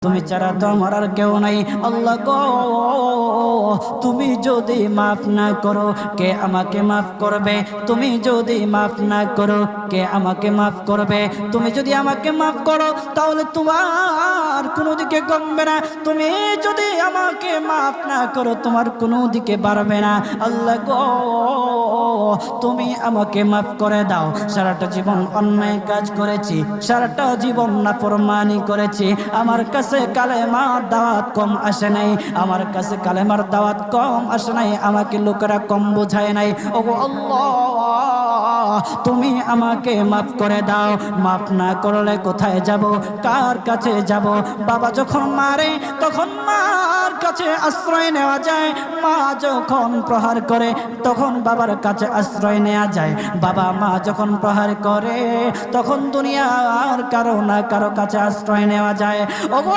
তুমি ছাড়া তো আমার আর কেউ নাই। আল্লাহ গো, তুমি যদি মাফ না করো কে আমাকে মাফ করবে? তুমি যদি মাফ না করো কে আমাকে মাফ করবে? তুমি যদি আমাকে মাফ করো তাহলে তোমার কোনো দিকে কমবে না, তুমি যদি আমাকে মাফ না করো তোমার কোনো দিকে বাড়বে না। আল্লাহ গো, তুমি আমাকে মাফ করে দাও। সারাটা জীবন অন্যায় কাজ করেছি, সারাটা জীবন নাফরমানি করেছি, আমার কাছে কালেমার দাওয়াত কম আসে নাই, আমার কাছে কালেমার দাওয়াত কম আসে নাই, আমাকে লোকেরা কম বোঝায় নাই। ওগো আল্লাহ, তুমি আমাকে মাফ করে দাও। মাফ না করলে কোথায় যাব, কার কাছে যাব? বাবা যখন মারে তখন মার কাছে আশ্রয় নেওয়া যায়, মা যখন প্রহার করে তখন বাবার কাছে আশ্রয় নেওয়া যায়, বাবা মা যখন প্রহার করে তখন দুনিয়ার কারো না কারো কাছে আশ্রয় নেওয়া যায়। ওগো